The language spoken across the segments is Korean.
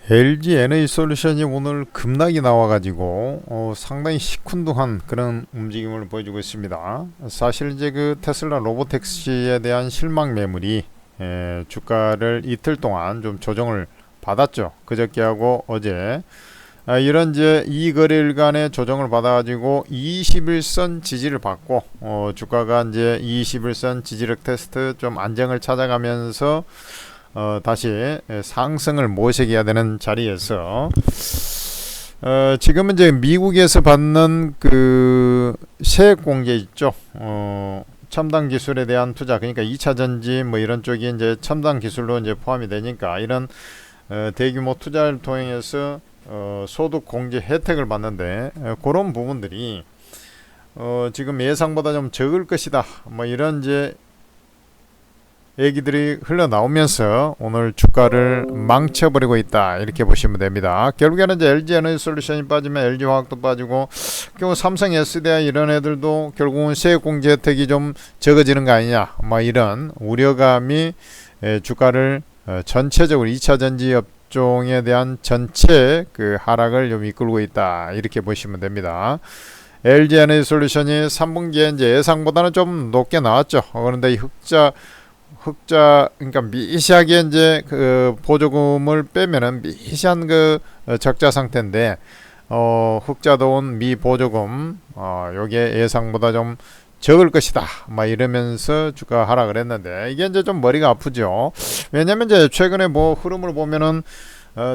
LG 에너지솔루션이 오늘 급락이 나와가지고 상당히 시큰둥한 그런 움직임을 보여주고 있습니다. 사실 이제 그 테슬라 로보택시에 대한 실망 매물이 주가를 이틀 동안 좀 조정을 받았죠. 그저께하고 어제 이런 이제 이 거래일간의 조정을 받아가지고 21선 지지를 받고 주가가 이제 21선 지지력 테스트 좀 안정을 찾아가면서 다시 상승을 모색해야 되는 자리에서 지금은 이제 미국에서 받는 그 세액 공제 있죠. 첨단 기술에 대한 투자, 그러니까 2차 전지 뭐 이런 쪽이 이제 첨단 기술로 이제 포함이 되니까 이런 대규모 투자를 통해서 소득 공제 혜택을 받는데 그런 부분들이 지금 예상보다 좀 적을 것이다. 뭐 이런 이제 얘기들이 흘러나오면서 오늘 주가를 망쳐버리고 있다, 이렇게 보시면 됩니다. 결국에는 이제 LG 에너지솔루션이 빠지면 LG화학도 빠지고, 결국 삼성 SDI 이런 애들도 결국은 세액공제 혜택이 좀 적어지는 거 아니냐, 뭐 이런 우려감이 주가를 전체적으로 2차전지 업종에 대한 전체 그 하락을 좀 이끌고 있다, 이렇게 보시면 됩니다. LG 에너지솔루션이 3분기에 이제 예상보다는 좀 높게 나왔죠. 그런데 이 흑자, 그러니까 미시하게 이제 그 보조금을 빼면은 미시한 그 적자 상태인데, 흑자도 온 미 보조금, 요게 예상보다 좀 적을 것이다, 막 이러면서 주가 하락을 했는데, 이게 이제 좀 머리가 아프죠. 왜냐면 이제 최근에 뭐 흐름을 보면은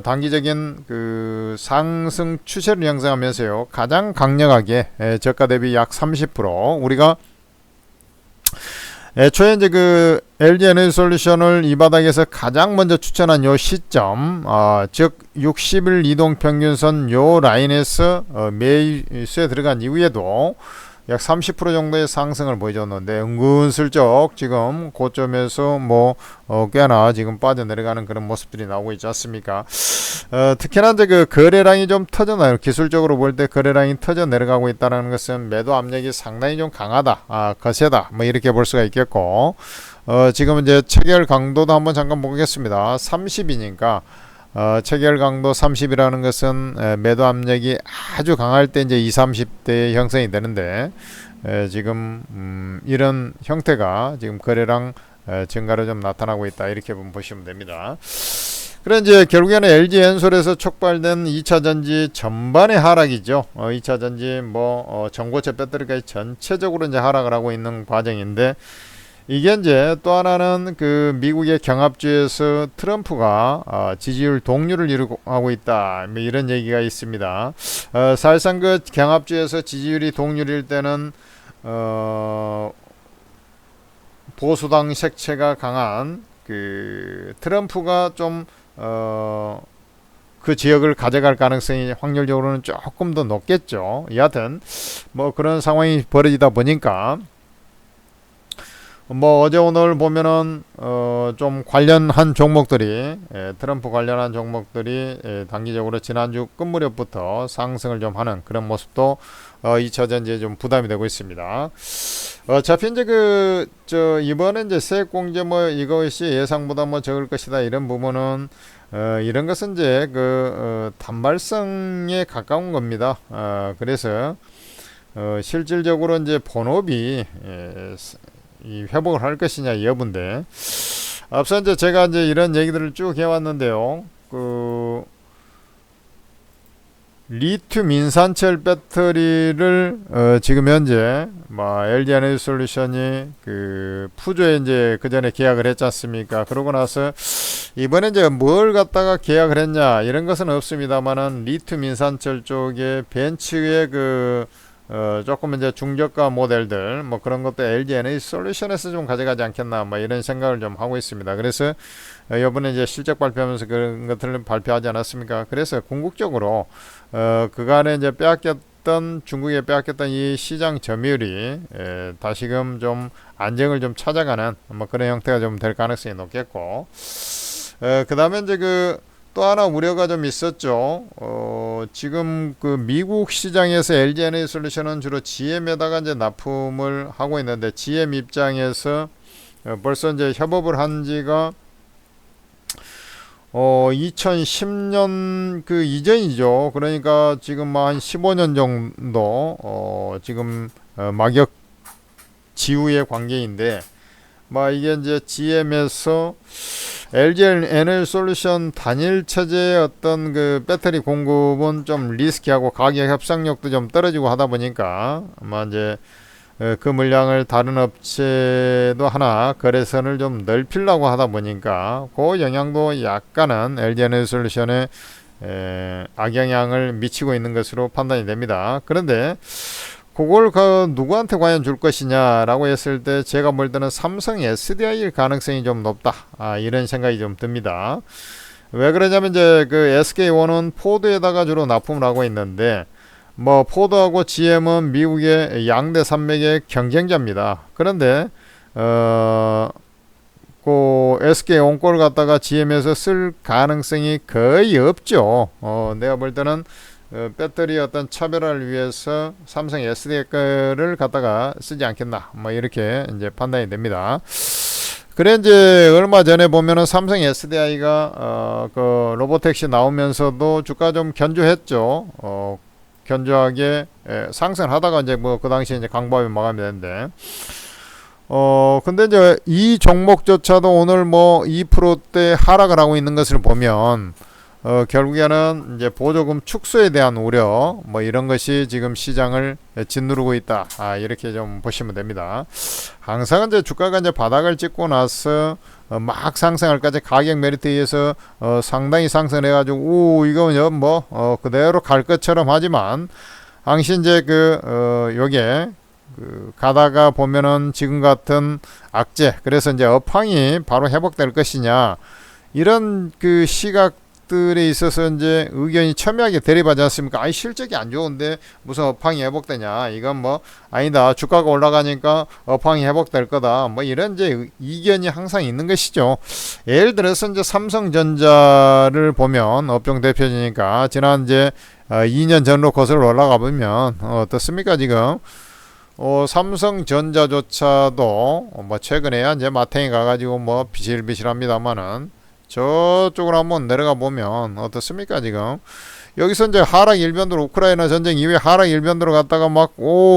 단기적인 그 상승 추세를 형성하면서요, 가장 강력하게 저가 대비 약 30% 우리가 애초에 이제 그 LG 에너지솔루션을 이 바닥에서 가장 먼저 추천한 요 시점, 즉 60일 이동 평균선 요 라인에서 매수에 들어간 이후에도 약 30% 정도의 상승을 보여줬는데, 은근슬쩍 지금 고점에서 뭐 꽤나 지금 빠져내려가는 그런 모습들이 나오고 있지 않습니까? 특히나 이제 그 거래량이 좀 터져나요. 기술적으로 볼 때 거래량이 터져 내려가고 있다는 것은 매도 압력이 상당히 좀 강하다, 거세다, 뭐 이렇게 볼 수가 있겠고, 지금 이제 체결 강도도 한번 잠깐 보겠습니다. 30이니까 체결 강도 30이라는 것은 매도 압력이 아주 강할 때 이제 20, 30대 형성이 되는데, 지금 이런 형태가 지금 거래량 증가로 좀 나타나고 있다, 이렇게 보시면 됩니다. 그래 이제 결국에는 LG 엔솔에서 촉발된 2차 전지 전반의 하락이죠. 2차 전지 뭐 전고체 배터리까지 전체적으로 이제 하락을 하고 있는 과정인데, 이게 이제 또 하나는 그 미국의 경합주에서 트럼프가 지지율 동률을 이루고 있다, 뭐 이런 얘기가 있습니다. 사실상 그 경합주에서 지지율이 동률일 때는 보수당 색채가 강한 그 트럼프가 좀 그 지역을 가져갈 가능성이 확률적으로는 조금 더 높겠죠. 여하튼 뭐 그런 상황이 벌어지다 보니까 뭐 어제 오늘 보면은 좀 관련한 종목들이, 트럼프 관련한 종목들이 단기적으로 지난주 끝무렵부터 상승을 좀 하는 그런 모습도 2차 전지에 좀 부담이 되고 있습니다. 어차피 이제 이번에 이제 세액 공제 뭐 이것이 예상보다 뭐 적을 것이다, 이런 부분은 이런 것은 이제 단발성에 가까운 겁니다. 그래서 실질적으로 이제 본업이 이 회복을 할 것이냐 여부인데, 앞서 이제 제가 이제 이런 얘기들을 쭉 해왔는데요. 그 리튬 인산철 배터리를 지금 현재 LG 에너지솔루션이 그 푸조에 이제 그 전에 계약을 했지 않습니까? 그러고 나서 이번에 이제 뭘 갖다가 계약을 했냐 이런 것은 없습니다만은, 리튬 인산철 쪽에 벤츠의 조금 이제 중저가 모델들 뭐 그런 것도 LG 에너지솔루션에서 좀 가져가지 않겠나, 뭐 이런 생각을 좀 하고 있습니다. 그래서 이번에 이제 실적 발표하면서 그런 것들을 발표하지 않았습니까? 그래서 궁극적으로 그간에 이제 중국에 빼앗겼던 이 시장 점유율이 다시금 좀 안정을 좀 찾아가는 뭐 그런 형태가 좀 될 가능성이 높겠고, 그 다음에 이제 또 하나 우려가 좀 있었죠. 지금 그 미국 시장에서 LG 에너지솔루션은 주로 GM에다가 이제 납품을 하고 있는데, GM 입장에서 벌써 이제 협업을 한 지가 2010년 그 이전이죠. 그러니까 지금 한 15년 정도 지금 막역 지우의 관계인데, 이게 이제 GM에서 LG 에너지솔루션 단일 체제의 어떤 그 배터리 공급은 좀 리스키하고 가격 협상력도 좀 떨어지고 하다 보니까 아마 이제 그 물량을 다른 업체도 하나 거래선을 좀 넓히려고 하다 보니까 그 영향도 약간은 LG 에너지솔루션에 악영향을 미치고 있는 것으로 판단이 됩니다. 그런데 그걸 누구한테 과연 줄 것이냐라고 했을 때 제가 볼 때는 삼성 SDI일 가능성이 좀 높다, 이런 생각이 좀 듭니다. 왜 그러냐면 이제 그 SK온은 포드에다가 주로 납품을 하고 있는데, 포드하고 GM은 미국의 양대 산맥의 경쟁자입니다. 그런데 그 SK온 걸 갖다가 GM에서 쓸 가능성이 거의 없죠. 내가 볼 때는 배터리 어떤 차별화를 위해서 삼성 SDI 거를 갖다가 쓰지 않겠나, 이렇게 이제 판단이 됩니다. 그래 이제 얼마 전에 보면은 삼성 SDI가 그 로보택시 나오면서도 주가 좀 견조했죠. 견조하게 상승하다가 이제 그 당시에 이제 강보합이 마감이 되는데, 근데 이제 이 종목조차도 오늘 2%대 하락을 하고 있는 것을 보면 결국에는 이제 보조금 축소에 대한 우려 이런 것이 지금 시장을 짓누르고 있다, 이렇게 좀 보시면 됩니다. 항상 이제 주가가 이제 바닥을 찍고 나서 막 상승할까지 가격 메리트에 의해서 상당히 상승해 가지고 이거는 그대로 갈 것처럼 하지만 항시 이제 요게 가다가 보면은 지금 같은 악재, 그래서 이제 업황이 바로 회복될 것이냐, 이런 그 시각들에 있어서 이제 의견이 첨예하게 대립하지 않습니까? 실적이 안 좋은데 무슨 업황이 회복되냐, 이건 아니다, 주가가 올라가니까 업황이 회복될 거다, 이런 이제 이견이 항상 있는 것이죠. 예를 들어서 이제 삼성전자를 보면 업종 대표지니까 지난 이제 2년 전으로 거슬러 올라가 보면 어떻습니까? 지금 삼성전자조차도 최근에야 이제 마탱이 가가지고 비실비실합니다만은 저쪽으로 한번 내려가 보면 어떻습니까? 지금 여기서 이제 하락 일변도로, 우크라이나 전쟁 이후에 하락 일변도로 갔다가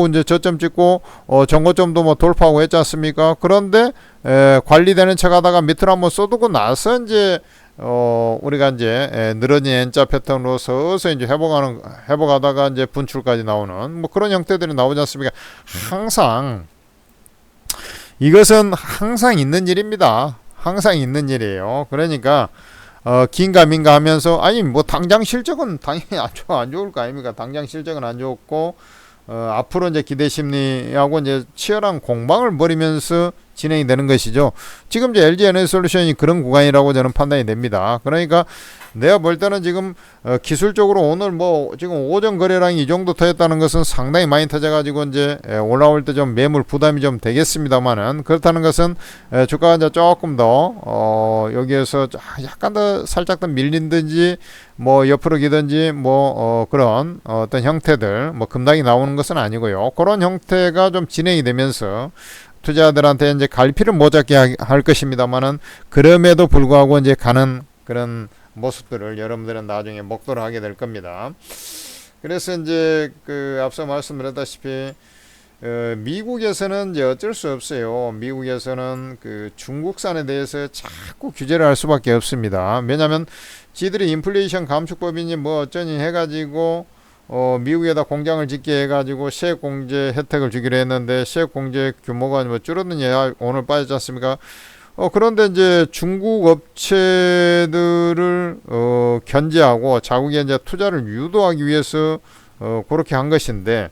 이제 저점 찍고 정고점도 돌파하고 했지 않습니까? 그런데 관리되는 척 하다가 밑으로 한번 쏟고 나서 이제 우리가 이제 늘어진 N자 패턴으로 서서 이제 회복하다가 이제 분출까지 나오는 그런 형태들이 나오지 않습니까? 항상 이것은 항상 있는 일입니다. 항상 있는 일이에요. 그러니까 긴가민가 하면서 당장 실적은 당연히 안 좋을 거 아닙니까? 당장 실적은 안 좋고 앞으로 이제 기대 심리하고 이제 치열한 공방을 벌이면서 진행이 되는 것이죠. 지금 이제 LG 에너지솔루션이 그런 구간이라고 저는 판단이 됩니다. 그러니까 내가 볼 때는 지금 기술적으로 오늘 지금 오전 거래량이 이 정도 터졌다는 것은 상당히 많이 터져가지고 이제 올라올 때 좀 매물 부담이 좀 되겠습니다만은, 그렇다는 것은 주가가 이제 조금 더 여기에서 약간 더 살짝 더 밀린든지 옆으로 기든지 그런 어떤 형태들 급락이 나오는 것은 아니고요. 그런 형태가 좀 진행이 되면서 투자자들한테 이제 갈피를 못 잡게 할 것입니다만은, 그럼에도 불구하고 이제 가는 그런 모습들을 여러분들은 나중에 목도를 하게 될 겁니다. 그래서 이제 앞서 말씀드렸다시피 미국에서는 이제 어쩔 수 없어요. 미국에서는 중국산에 대해서 자꾸 규제를 할 수밖에 없습니다. 왜냐하면 지들이 인플레이션 감축법이니 어쩌니 해가지고 미국에다 공장을 짓게 해가지고 세액 공제 혜택을 주기로 했는데 세액 공제 규모가 줄어드니 오늘 빠졌지 않습니까? 그런데 이제 중국 업체들을 견제하고 자국에 이제 투자를 유도하기 위해서 그렇게 한 것인데,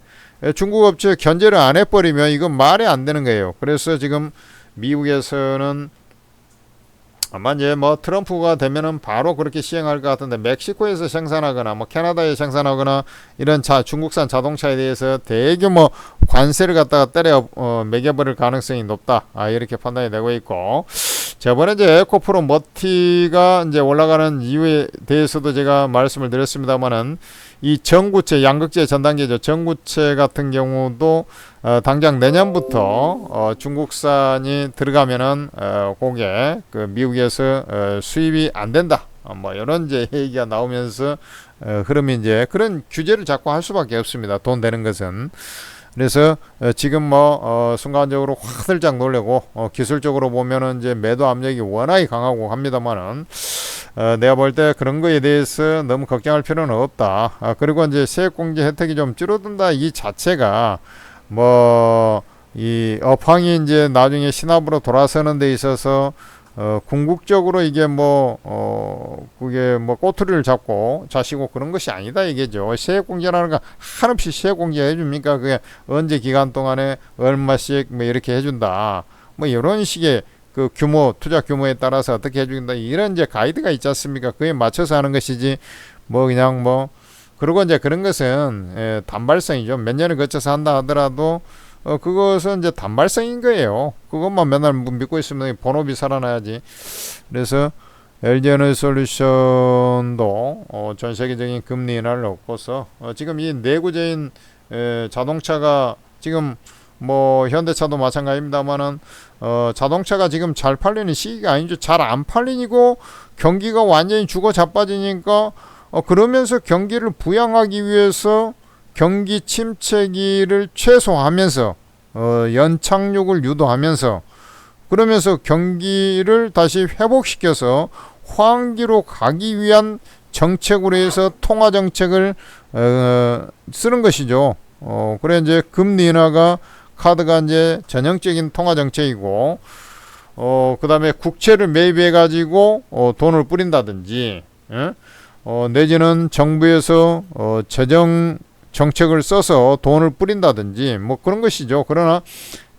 중국 업체 견제를 안 해버리면 이건 말이 안 되는 거예요. 그래서 지금 미국에서는 아마 이제 트럼프가 되면은 바로 그렇게 시행할 것 같은데, 멕시코에서 생산하거나 캐나다에 생산하거나 이런 중국산 자동차에 대해서 대규모 관세를 갖다가 때려 매겨버릴 가능성이 높다, 이렇게 판단이 되고 있고, 저번에 이제 에코프로 머티가 이제 올라가는 이유에 대해서도 제가 말씀을 드렸습니다만은, 이 전구체, 양극재 전단계죠. 전구체 같은 경우도 당장 내년부터 중국산이 들어가면은 그게 미국에서 수입이 안 된다, 뭐 이런 이제 얘기가 나오면서 그러면 이제 그런 규제를 자꾸 할 수밖에 없습니다. 돈 되는 것은. 그래서 지금 뭐 순간적으로 화들짝 놀래고 기술적으로 보면은 이제 매도 압력이 워낙에 강하고 합니다만은 내가 볼 때 그런 거에 대해서 너무 걱정할 필요는 없다. 그리고 이제 세액공제 혜택이 좀 줄어든다 이 자체가 뭐 이 업황이 이제 나중에 신압으로 돌아서는 데 있어서 궁극적으로 이게 그게 뭐 꼬투리를 잡고 자시고 그런 것이 아니다 이게죠. 세액공제라는 거 한없이 세액공제 해줍니까? 그게 언제 기간 동안에 얼마씩 뭐 이렇게 해준다. 뭐 이런 식의 그 규모, 투자 규모에 따라서 어떻게 해준다. 이런 이제 가이드가 있지 않습니까? 그에 맞춰서 하는 것이지 뭐 그냥 뭐 그리고 이제 그런 것은 단발성이죠. 몇 년을 거쳐서 한다 하더라도 그것은 이제 단발성인 거예요. 그것만 맨날 믿고 있으면 본업이 살아나야지. 그래서 LG에너지솔루션도 전 세계적인 금리 인하를 얻고서 지금 이 내구재인 자동차가 지금 뭐 현대차도 마찬가지입니다만은 자동차가 지금 잘 팔리는 시기가 아니죠. 잘 안 팔리고 경기가 완전히 죽어 자빠지니까 그러면서 경기를 부양하기 위해서 경기 침체기를 최소화하면서 연착륙을 유도하면서 그러면서 경기를 다시 회복시켜서 호황기로 가기 위한 정책으로 해서 통화 정책을 쓰는 것이죠. 그래 이제 금리 인하가 카드가 이제 전형적인 통화 정책이고 그다음에 국채를 매입해 가지고 돈을 뿌린다든지 내지는 정부에서 재정 정책을 써서 돈을 뿌린다든지 뭐 그런 것이죠. 그러나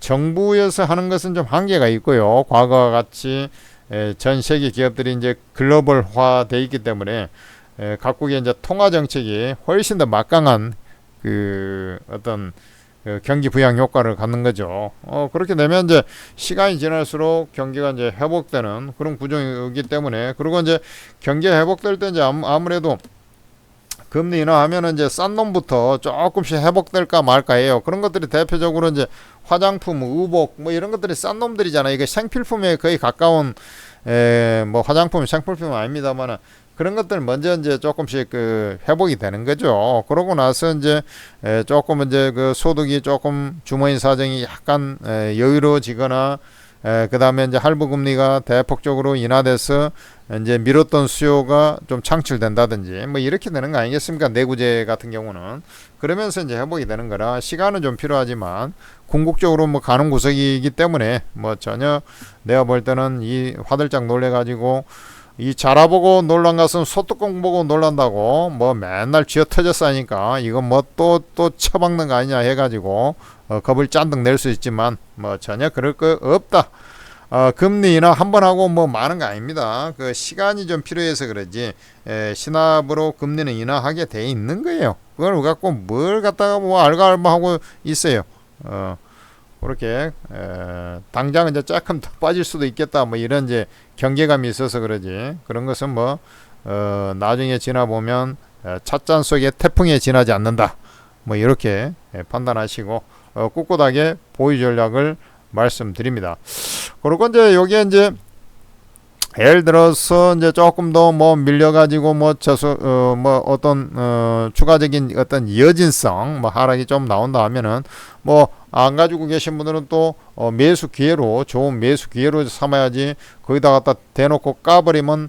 정부에서 하는 것은 좀 한계가 있고요. 과거와 같이 전 세계 기업들이 이제 글로벌화 돼 있기 때문에 각국의 이제 통화 정책이 훨씬 더 막강한 그 어떤 경기 부양 효과를 갖는 거죠. 그렇게 되면 이제 시간이 지날수록 경기가 이제 회복되는 그런 구조이기 때문에 그리고 이제 경기가 회복될 때 이제 아무래도 금리 인하하면은 이제 싼 놈부터 조금씩 회복될까 말까해요. 그런 것들이 대표적으로 이제 화장품, 의복 뭐 이런 것들이 싼 놈들이잖아요. 이게 생필품에 거의 가까운 뭐 화장품, 생필품은 아닙니다만은 그런 것들 먼저 이제 조금씩 그 회복이 되는 거죠. 그러고 나서 이제 조금 이제 그 소득이 조금 주머니 사정이 약간 여유로워지거나 그 다음에 이제 할부 금리가 대폭적으로 인하돼서 이제 미뤘던 수요가 좀 창출된다든지 뭐 이렇게 되는 거 아니겠습니까? 내구재 같은 경우는 그러면서 이제 회복이 되는 거라 시간은 좀 필요하지만 궁극적으로 뭐 가는 구석이기 때문에 뭐 전혀 내가 볼 때는 이 화들짝 놀래가지고 이 자라보고 놀란 것은 소뚜껑 보고 놀란다고 뭐 맨날 쥐어 터졌어 하니까 이거 뭐 또 처박는 거 아니냐 해가지고 겁을 잔뜩 낼 수 있지만 뭐 전혀 그럴 거 없다. 금리 인하 한 번 하고 뭐 많은 거 아닙니다. 그 시간이 좀 필요해서 그러지 신압으로 금리는 인하하게 돼 있는 거예요. 그걸 갖고 뭘 갖다가 뭐 알갈마 하고 있어요. 그렇게 당장 이제 조금 더 빠질 수도 있겠다 뭐 이런 이제 경계감이 있어서 그러지 그런 것은 뭐 나중에 지나 보면 찻잔 속에 태풍에 지나지 않는다 뭐 이렇게 판단하시고 꿋꿋하게 보유 전략을 말씀드립니다. 그리고 이제 여기에 이제 예를 들어서 이제 조금 더 뭐 밀려가지고 뭐 어떤 추가적인 어떤 여진성 뭐 하락이 좀 나온다 하면은 뭐 안 가지고 계신 분들은 또 매수 기회로 좋은 매수 기회로 삼아야지 거기다 갖다 대놓고 까버리면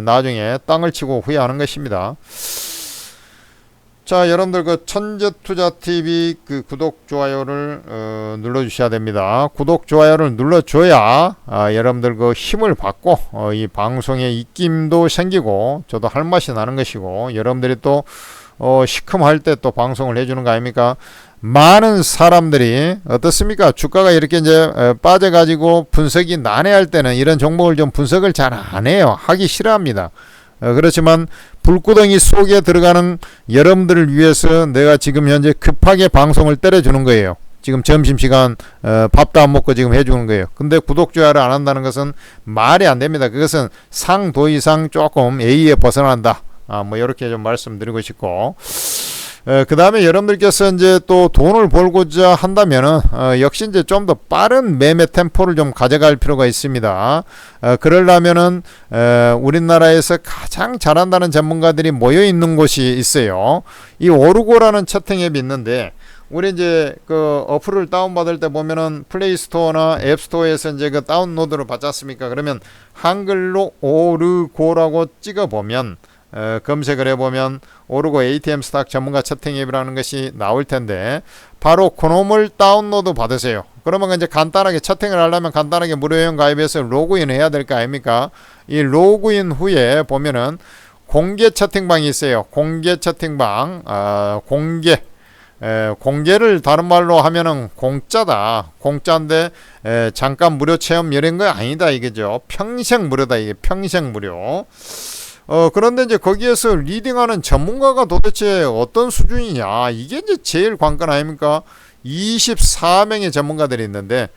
나중에 땅을 치고 후회하는 것입니다. 자, 여러분들 그 천재투자TV 그 구독 좋아요를 눌러주셔야 됩니다. 구독 좋아요를 눌러줘야 여러분들 그 힘을 받고 이 방송에 입김도 생기고 저도 할 맛이 나는 것이고 여러분들이 또 시큼할 때 또 방송을 해주는 거 아닙니까? 많은 사람들이 어떻습니까? 주가가 이렇게 이제 빠져가지고 분석이 난해할 때는 이런 종목을 좀 분석을 잘 안 해요. 하기 싫어합니다. 그렇지만 불구덩이 속에 들어가는 여러분들을 위해서 내가 지금 현재 급하게 방송을 때려주는 거예요. 지금 점심시간 밥도 안 먹고 지금 해주는 거예요. 근데 구독 좋아요를 안 한다는 것은 말이 안 됩니다. 그것은 상도 이상 조금 A에 벗어난다. 뭐 이렇게 좀 말씀드리고 싶고 그 다음에 여러분들께서 이제 또 돈을 벌고자 한다면은 역시 이제 좀 더 빠른 매매 템포를 좀 가져갈 필요가 있습니다. 그러려면은 우리나라에서 가장 잘한다는 전문가들이 모여 있는 곳이 있어요. 이 오르고라는 채팅 앱이 있는데, 우리 이제 그 어플을 다운받을 때 보면은 플레이스토어나 앱스토어에서 이제 그 다운로드를 받지 않습니까? 그러면 한글로 오르고라고 찍어보면 검색을 해보면 오르고 ATM 스탁 전문가 채팅 앱이라는 것이 나올 텐데, 바로 그놈을 다운로드 받으세요. 그러면 이제 간단하게 채팅을 하려면 간단하게 무료회원 가입해서 로그인 해야 될 거 아닙니까? 이 로그인 후에 보면은 공개 채팅방이 있어요. 공개 채팅방, 공개를 다른 말로 하면은 공짜다. 공짜인데 잠깐 무료 체험 이런 거 아니다 이거죠. 평생 무료다. 이게 평생 무료. 그런데 이제 거기에서 리딩하는 전문가가 도대체 어떤 수준이냐, 이게 이제 제일 관건 아닙니까? 24명의 전문가들이 있는데,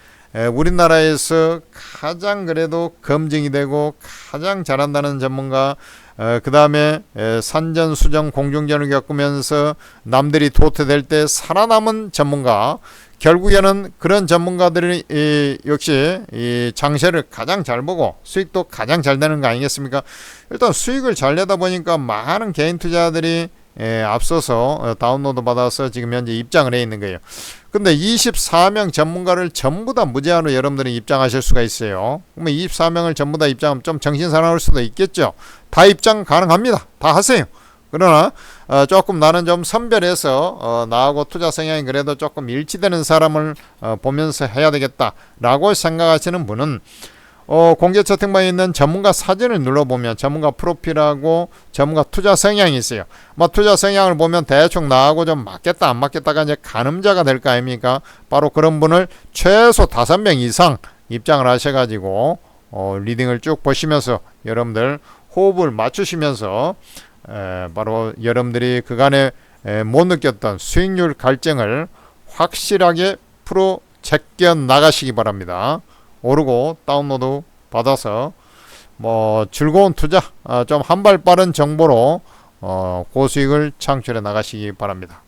우리나라에서 가장 그래도 검증이 되고 가장 잘한다는 전문가, 그 다음에 산전수전 공중전을 겪으면서 남들이 도태될 때 살아남은 전문가, 결국에는 그런 전문가들이 역시 이 장세를 가장 잘 보고 수익도 가장 잘 되는 거 아니겠습니까? 일단 수익을 잘 내다 보니까 많은 개인 투자들이 앞서서 다운로드 받아서 지금 현재 입장을 해 있는 거예요. 근데 24명 전문가를 전부 다 무제한으로 여러분들이 입장하실 수가 있어요. 그러면 24명을 전부 다 입장하면 좀 정신사나울 수도 있겠죠. 다 입장 가능합니다. 다 하세요. 그러나 조금 나는 좀 선별해서 나하고 투자 성향이 그래도 조금 일치되는 사람을 보면서 해야 되겠다라고 생각하시는 분은 공개 채팅방에 있는 전문가 사진을 눌러보면 전문가 프로필하고 전문가 투자 성향이 있어요. 투자 성향을 보면 대충 나하고 좀 맞겠다 안 맞겠다가 이제 가늠자가 될 거 아닙니까? 바로 그런 분을 최소 5명 이상 입장을 하셔가지고 리딩을 쭉 보시면서 여러분들 호흡을 맞추시면서 바로 여러분들이 그간에 못 느꼈던 수익률 갈증을 확실하게 풀어 제껴 나가시기 바랍니다. 오르고 다운로드 받아서 즐거운 투자, 좀 한 발 빠른 정보로 고수익을 창출해 나가시기 바랍니다.